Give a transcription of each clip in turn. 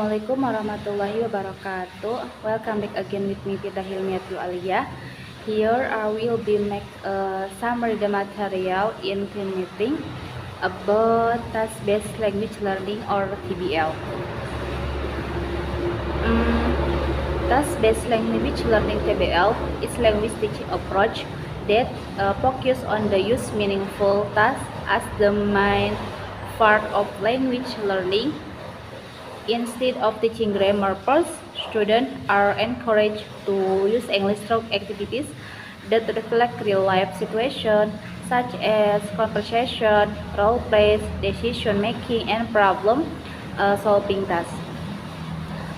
Assalamualaikum warahmatullahi wabarakatuh. Welcome back again with me, Tita Hilmiatul Aliyah. Here I will be make a summary the material in team meeting about task-based language learning or TBL. Task-based language learning (TBL) is language teaching approach that focus on the use meaningful tasks as the main part of language learning. Instead of teaching grammar first, students are encouraged to use English through activities that reflect real-life situations such as conversation, role plays, decision-making, and problem-solving tasks.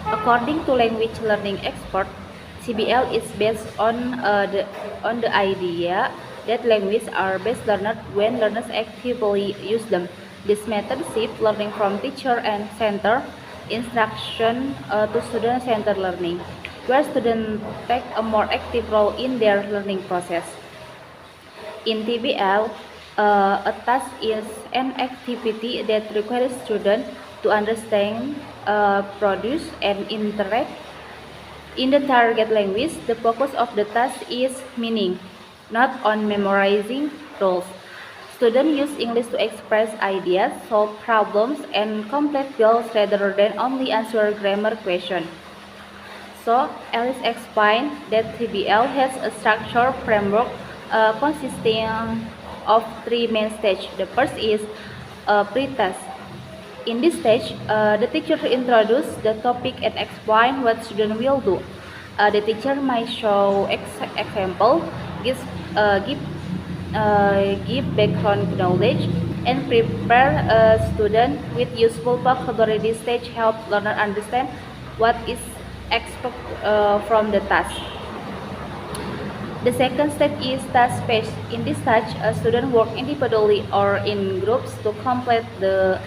According to language learning expert, CBL is based on the idea that languages are best learned when learners actively use them. This method shifts learning from teacher and center instruction to student-centered learning, where students take a more active role in their learning process. In TBL, a task is an activity that requires students to understand, produce, and interact. In the target language, the focus of the task is meaning, not on memorizing rules. Students use English to express ideas, solve problems, and complete goals rather than only answer grammar questions. So, Alice explained that TBL has a structured framework consisting of three main stages. The first is pre-task. In this stage, the teacher introduces the topic and explain what students will do. The teacher might show example, give background knowledge, and prepare a student with useful vocabulary. This stage helps learner understand what is expected from the task. The second step is task-based. In this stage, a student work individually or in groups to complete the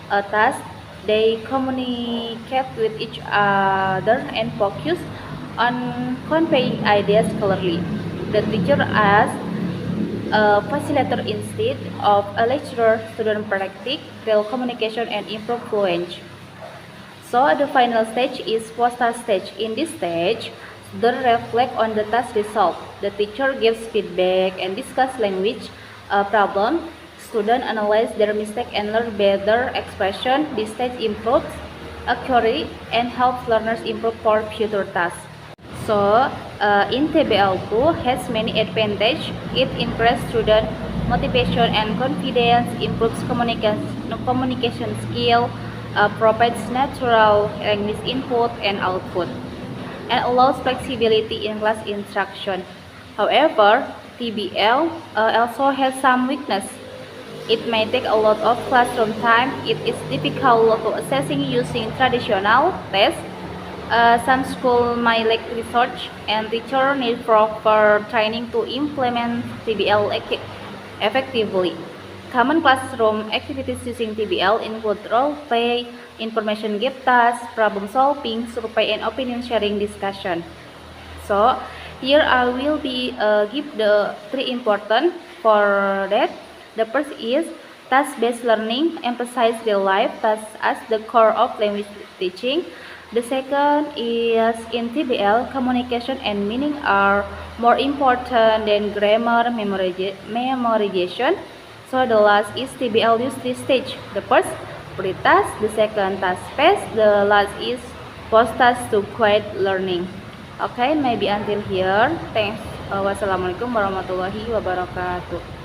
task. They communicate with each other and focus on conveying ideas clearly. The teacher asks a facilitator instead of a lecturer. Student practice real communication and improve fluency. So the final stage is post-task stage. In this stage, students reflect on the task result. The teacher gives feedback and discuss language problem. Students analyze their mistake and learn better expression. This stage improves accuracy and helps learners improve for future tasks. So, in TBL2 has many advantages. It increases student motivation and confidence, improves communication skill, provides natural language input and output, and allows flexibility in class instruction. However, TBL also has some weakness. It may take a lot of classroom time. It is difficult to assessing using traditional tests. Some schools might lack research, and teachers need proper training to implement TBL effectively. Common classroom activities using TBL include role play, information gap tasks, problem solving, survey, and opinion sharing discussion. So here I will be give the three important for that. The first is task-based learning, emphasize real-life tasks as the core of language teaching. The second is in TBL, communication and meaning are more important than grammar memorization. So the last is TBL use this stage. The first pre-task, the second task-based, the last is post-task to quiet learning. Okay, maybe until here. Thanks. Wassalamualaikum warahmatullahi wabarakatuh.